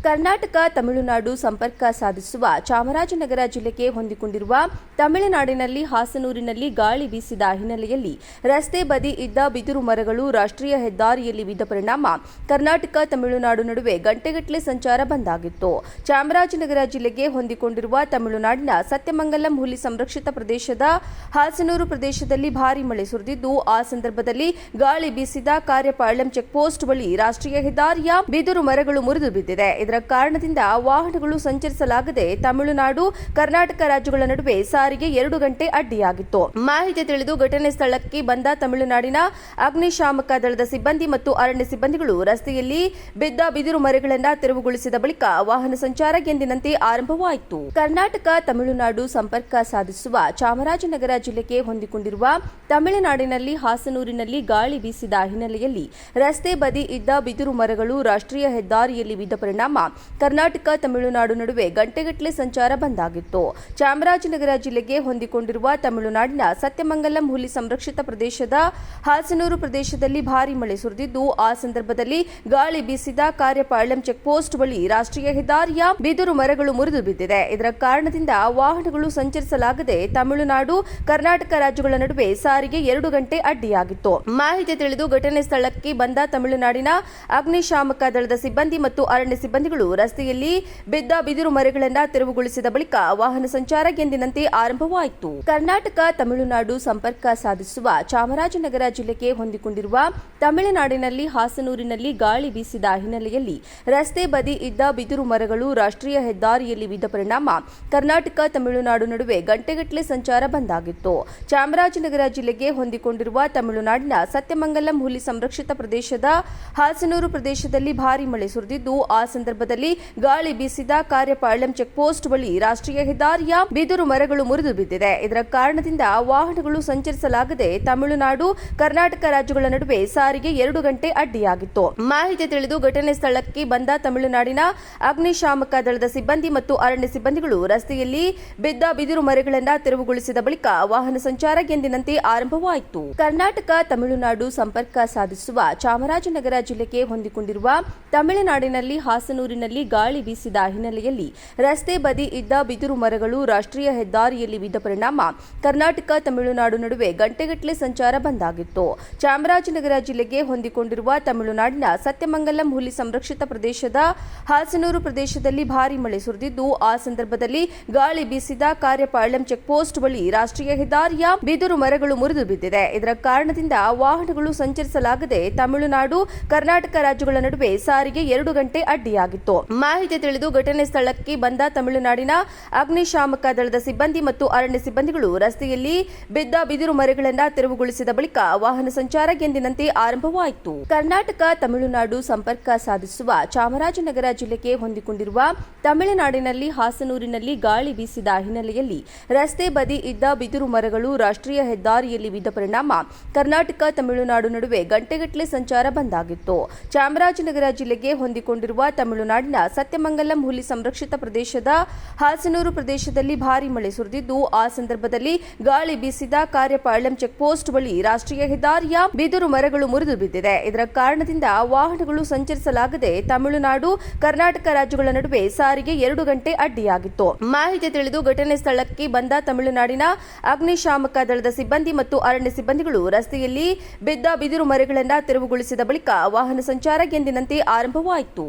ಕರ್ನಾಟಕ ತಮಿಳುನಾಡು ಸಂಪರ್ಕ ಸಾಧಿಸುವ ಚಾಮರಾಜನಗರ ಜಿಲ್ಲೆಗೆ ಹೊಂದಿಕೊಂಡಿರುವ ತಮಿಳುನಾಡಿನಲ್ಲಿ ಹಾಸನೂರಿನಲ್ಲಿ ಗಾಳಿ ಬೀಸಿದ ಹಿನ್ನೆಲೆಯಲ್ಲಿ ರಸ್ತೆ ಬದಿ ಇದ್ದ ಬಿದಿರು ಮರಗಳು ರಾಷ್ಟ್ರೀಯ ಹೆದ್ದಾರಿಯಲ್ಲಿ ಬಿದ್ದ ಪರಿಣಾಮ ಕರ್ನಾಟಕ ತಮಿಳುನಾಡು ನಡುವೆ ಗಂಟೆಗಟ್ಟಲೆ ಸಂಚಾರ ಬಂದಾಗಿತ್ತು. ಚಾಮರಾಜನಗರ ಜಿಲ್ಲೆಗೆ ಹೊಂದಿಕೊಂಡಿರುವ ತಮಿಳುನಾಡಿನ ಸತ್ಯಮಂಗಲಂ ಹುಲಿ ಸಂರಕ್ಷಿತ ಪ್ರದೇಶದ ಹಾಸನೂರು ಪ್ರದೇಶದಲ್ಲಿ ಭಾರೀ ಮಳೆ ಸುರಿದಿದ್ದು, ಆ ಸಂದರ್ಭದಲ್ಲಿ ಗಾಳಿ ಬೀಸಿದ ಕಾರ್ಯಪಾಳ್ಯಂ ಚೆಕ್ಪೋಸ್ಟ್ ಬಳಿ ರಾಷ್ಟ್ರೀಯ ಹೆದ್ದಾರಿಯ ಬಿದಿರು ಮರಗಳು ಮುರಿದು ಬಿದ್ದಿದೆ. ಇದರ ಕಾರಣದಿಂದ ವಾಹನಗಳು ಸಂಚರಿಸಲಾಗದೆ ತಮಿಳುನಾಡು ಕರ್ನಾಟಕ ರಾಜ್ಯಗಳ ನಡುವೆ ಸಾರಿಗೆ 2 ಗಂಟೆ ಅಡ್ಡಿಯಾಗಿತ್ತು. ಮಾಹಿತಿ ತಿಳಿದು ಘಟನೆ ಸ್ಥಳಕ್ಕೆ ಬಂದ ತಮಿಳುನಾಡಿನ ಅಗ್ನಿಶಾಮಕ ದಳದ ಸಿಬ್ಬಂದಿ ಮತ್ತು ಅರಣ್ಯ ಸಿಬ್ಬಂದಿಗಳು ರಸ್ತೆಯಲ್ಲಿ ಬಿದ್ದ ಬಿದಿರು ಮರಗಳನ್ನು ತೆರವುಗೊಳಿಸಿದ ಬಳಿಕ ವಾಹನ ಸಂಚಾರ ಎಂದಿನಂತೆ ಆರಂಭವಾಯಿತು. ಕರ್ನಾಟಕ ತಮಿಳುನಾಡು ಸಂಪರ್ಕ ಸಾಧಿಸುವ ಚಾಮರಾಜನಗರ ಜಿಲ್ಲೆಗೆ ಹೊಂದಿಕೊಂಡಿರುವ ತಮಿಳುನಾಡಿನಲ್ಲಿ ಹಾಸನೂರಿನಲ್ಲಿ ಗಾಳಿ ಬೀಸಿದ ಹಿನ್ನೆಲೆಯಲ್ಲಿ ರಸ್ತೆ ಬದಿ ಇದ್ದ ಬಿದಿರು ಮರಗಳು ರಾಷ್ಟ್ರೀಯ ಹೆದ್ದಾರಿಯಲ್ಲಿ ಬಿದ್ದ ಪರಿಣಾಮ ಕರ್ನಾಟಕ ತಮಿಳುನಾಡು ನಡುವೆ ಗಂಟೆಗಟ್ಟಲೆ ಸಂಚಾರ ಬಂದಾಗಿತ್ತು. ಚಾಮರಾಜನಗರ ಜಿಲ್ಲೆಗೆ ಹೊಂದಿಕೊಂಡಿರುವ ತಮಿಳುನಾಡಿನ ಸತ್ಯಮಂಗಲಂ ಹುಲಿ ಸಂರಕ್ಷಿತ ಪ್ರದೇಶದ ಹಾಸನೂರು ಪ್ರದೇಶದಲ್ಲಿ ಭಾರೀ ಮಳೆ ಸುರಿದಿದ್ದು, ಆ ಸಂದರ್ಭದಲ್ಲಿ ಗಾಳಿ ಬೀಸಿದ ಕಾರ್ಯಪಾಳ್ಯಂ ಚೆಕ್ಪೋಸ್ಟ್ ಬಳಿ ರಾಷ್ಟ್ರೀಯ ಹೆದ್ದಾರಿಯ ಬಿದಿರು ಮರಗಳು ಮುರಿದು ಬಿದ್ದಿದೆ. ಇದರ ಕಾರಣದಿಂದ ವಾಹನಗಳು ಸಂಚರಿಸಲಾಗದೆ ತಮಿಳುನಾಡು ಕರ್ನಾಟಕ ರಾಜ್ಯಗಳ ನಡುವೆ ಸಾರಿಗೆ 2 ಗಂಟೆ ಅಡ್ಡಿಯಾಗಿತ್ತು. ಮಾಹಿತಿ ತಿಳಿದು ಘಟನೆ ಸ್ಥಳಕ್ಕೆ ಬಂದ ತಮಿಳುನಾಡಿನ ಅಗ್ನಿಶಾಮಕ ದಳದ ಸಿಬ್ಬಂದಿ ಮತ್ತು ಅರಣ್ಯ ಸಿಬ್ಬಂದಿಗಳು ರಸ್ತೆಯಲ್ಲಿ ಬಿದ್ದ ಬಿದಿರು ಮರಗಳನ್ನು ತೆರವುಗೊಳಿಸಿದ ಬಳಿಕ ವಾಹನ ಸಂಚಾರ ಎಂದಿನಂತೆ ಆರಂಭವಾಯಿತು. ಕರ್ನಾಟಕ ತಮಿಳುನಾಡು ಸಂಪರ್ಕ ಸಾಧಿಸುವ ಚಾಮರಾಜನಗರ ಜಿಲ್ಲೆಗೆ ಹೊಂದಿಕೊಂಡಿರುವ ತಮಿಳುನಾಡಿನಲ್ಲಿ ಹಾಸನೂರಿನಲ್ಲಿ ಗಾಳಿ ಬೀಸಿದ ಹಿನ್ನೆಲೆಯಲ್ಲಿ ರಸ್ತೆ ಬದಿ ಇದ್ದ ಬಿದಿರು ಮರಗಳು ರಾಷ್ಟ್ರೀಯ ಹೆದ್ದಾರಿಯಲ್ಲಿ ಬಿದ್ದ ಪರಿಣಾಮ ಕರ್ನಾಟಕ ತಮಿಳುನಾಡು ನಡುವೆ ಗಂಟೆಗಟ್ಟಲೆ ಸಂಚಾರ ಬಂದಾಗಿತ್ತು. ಚಾಮರಾಜನಗರ ಜಿಲ್ಲೆಗೆ ಹೊಂದಿಕೊಂಡಿರುವ ತಮಿಳುನಾಡಿನ ಸತ್ಯಮಂಗಲಂ ಹುಲಿ ಸಂರಕ್ಷಿತ ಪ್ರದೇಶದ ಹಾಸನೂರು ಪ್ರದೇಶದಲ್ಲಿ ಭಾರೀ ಮಳೆ ಸುರಿದಿದ್ದು, ಆ ಸಂದರ್ಭದಲ್ಲಿ ಗಾಳಿ ಬೀಸಿದ ಕಾರ್ಯಪಾಳ್ಯಂ ಚೆಕ್ಪೋಸ್ಟ್ ಬಳಿ ರಾಷ್ಟ್ರೀಯ ಹೆದ್ದಾರಿಯ ಬಿದಿರು ಮರಗಳು ಮುರಿದು ಬಿದ್ದಿದೆ. ಇದರ ಕಾರಣದಿಂದ ವಾಹನಗಳು ಸಂಚರಿಸಲಾಗದೆ ತಮಿಳುನಾಡು ಕರ್ನಾಟಕ ರಾಜ್ಯಗಳ ನಡುವೆ ಸಾರಿಗೆ 2 ಗಂಟೆ ಅಡ್ಡಿಯಾಗಿತ್ತು. ಮಾಹಿತಿ ತಿಳಿದು ಘಟನೆ ಸ್ಥಳಕ್ಕೆ ಬಂದ ತಮಿಳುನಾಡಿನ ಅಗ್ನಿಶಾಮಕ ದಳದ ಸಿಬ್ಬಂದಿ ಮತ್ತು ಅರಣ್ಯ ಸಿಬ್ಬಂದಿಗಳು ರಸ್ತೆಯಲ್ಲಿ ಬಿದ್ದ ಬಿದಿರು ಮರಗಳನ್ನು ತೆರವುಗೊಳಿಸಿದ ಬಳಿಕ ವಾಹನ ಸಂಚಾರ ಎಂದಿನಂತೆ ಆರಂಭವಾಯಿತು. ಕರ್ನಾಟಕ ತಮಿಳುನಾಡು ಸಂಪರ್ಕ ಸಾಧಿಸುವ ಚಾಮರಾಜನಗರ ಜಿಲ್ಲೆಗೆ ಹೊಂದಿಕೊಂಡಿರುವ ತಮಿಳುನಾಡಿನಲ್ಲಿ ಹಾಸನೂರಿನಲ್ಲಿ ಗಾಳಿ ಬೀಸಿದ ಹಿನ್ನೆಲೆಯಲ್ಲಿ ರಸ್ತೆ ಬದಿ ಇದ್ದ ಬಿದಿರು ಮರಗಳು ರಾಷ್ಟ್ರೀಯ ಹೆದ್ದಾರಿಯಲ್ಲಿ ಬಿದ್ದ ಪರಿಣಾಮ ಕರ್ನಾಟಕ ತಮಿಳುನಾಡು ನಡುವೆ ಗಂಟೆಗಟ್ಟಲೆ ಸಂಚಾರ ಬಂದಾಗಿತ್ತು. ಚಾಮರಾಜನಗರ ಜಿಲ್ಲೆಗೆ ಹೊಂದಿಕೊಂಡಿರುವ ತಮಿಳುನಾಡಿನ ಸತ್ಯಮಂಗಲಂ ಹುಲಿ ಸಂರಕ್ಷಿತ ಪ್ರದೇಶದ ಹಾಸನೂರು ಪ್ರದೇಶದಲ್ಲಿ ಭಾರೀ ಮಳೆ ಸುರಿದಿದ್ದು, ಆ ಸಂದರ್ಭದಲ್ಲಿ ಗಾಳಿ ಬೀಸಿದ ಕಾರ್ಯಪಾಳ್ಯಂ ಚೆಕ್ಪೋಸ್ಟ್ ಬಳಿ ರಾಷ್ಟ್ರೀಯ ಹೆದ್ದಾರಿಯ ಬಿದಿರು ಮರಗಳು ಮುರಿದು ಬಿದ್ದಿದೆ. ಇದರ ಕಾರಣದಿಂದ ವಾಹನಗಳು ಸಂಚರಿಸಲಾಗದೆ ತಮಿಳುನಾಡು ಕರ್ನಾಟಕ ರಾಜ್ಯಗಳ ನಡುವೆ ಸಾರಿಗೆ 2 ಗಂಟೆ ಅಡ್ಡಿಯಾಗಿತ್ತು. ಮಾಹಿತಿ ತಿಳಿದು ಘಟನೆ ಸ್ಥಳಕ್ಕೆ ಬಂದ ತಮಿಳುನಾಡಿನ ಅಗ್ನಿಶಾಮಕ ದಳದ ಸಿಬ್ಬಂದಿ ಮತ್ತು ಅರಣ್ಯ ಸಿಬ್ಬಂದಿಗಳು ರಸ್ತೆಯಲ್ಲಿ ಬಿದ್ದ ಬಿದಿರು ಮರಗಳನ್ನು ತೆರವುಗೊಳಿಸಿದ ಬಳಿಕ ವಾಹನ ಸಂಚಾರ ಎಂದಿನಂತೆ ಆರಂಭವಾಯಿತು. ಕರ್ನಾಟಕ ತಮಿಳುನಾಡು ಸಂಪರ್ಕ ಸಾಧಿಸುವ ಚಾಮರಾಜನಗರ ಜಿಲ್ಲೆಗೆ ಹೊಂದಿಕೊಂಡಿರುವ ತಮಿಳುನಾಡಿನಲ್ಲಿ ಹಾಸನೂರಿನಲ್ಲಿ ಗಾಳಿ ಬೀಸಿದ ಹಿನ್ನೆಲೆಯಲ್ಲಿ ರಸ್ತೆ ಬದಿ ಇದ್ದ ಬಿದಿರು ಮರಗಳು ರಾಷ್ಟ್ರೀಯ ಹೆದ್ದಾರಿಯಲ್ಲಿ ಬಿದ್ದ ಪರಿಣಾಮ ಕರ್ನಾಟಕ ತಮಿಳುನಾಡು ನಡುವೆ ಗಂಟೆಗಟ್ಟಲೆ ಸಂಚಾರ ಬಂದಾಗಿತ್ತು. ಚಾಮರಾಜನಗರ ಜಿಲ್ಲೆಗೆ ಹೊಂದಿಕೊಂಡಿರುವ ತಮಿಳುನಾಡಿನ ಸತ್ಯಮಂಗಲಂ ಹುಲಿ ಸಂರಕ್ಷಿತ ಪ್ರದೇಶದ ಹಾಸನೂರು ಪ್ರದೇಶದಲ್ಲಿ ಭಾರೀ ಮಳೆ ಸುರಿದಿದ್ದು, ಆ ಸಂದರ್ಭದಲ್ಲಿ ಗಾಳಿ ಬೀಸಿದ ಕಾರ್ಯಪಾಳ್ಯಂ ಚೆಕ್ಪೋಸ್ಟ್ ಬಳಿ ರಾಷ್ಟ್ರೀಯ ಹೆದ್ದಾರಿಯ ಬಿದಿರು ಮರಗಳು ಮುರಿದು ಬಿದ್ದಿದೆ. ಇದರ ಕಾರಣದಿಂದ ವಾಹನಗಳು ಸಂಚರಿಸಲಾಗದೆ ತಮಿಳುನಾಡು ಕರ್ನಾಟಕ ರಾಜ್ಯಗಳ ನಡುವೆ ಸಾರಿಗೆ 2 ಗಂಟೆ ಅಡ್ಡಿಯಾಗಿತ್ತು. ಮಾಹಿತಿ ತಿಳಿದು ಘಟನೆ ಸ್ಥಳಕ್ಕೆ ಬಂದ ತಮಿಳುನಾಡಿನ ಅಗ್ನಿಶಾಮಕ ದಳದ ಸಿಬ್ಬಂದಿ ಮತ್ತು ಅರಣ್ಯ ಸಿಬ್ಬಂದಿಗಳು ರಸ್ತೆಯಲ್ಲಿ ಬಿದ್ದ ಬಿದಿರು ಮರಗಳನ್ನು ತೆರವುಗೊಳಿಸಿದ ಬಳಿಕ ವಾಹನ ಸಂಚಾರ ಎಂದಿನಂತೆ ಆರಂಭವಾಯಿತು.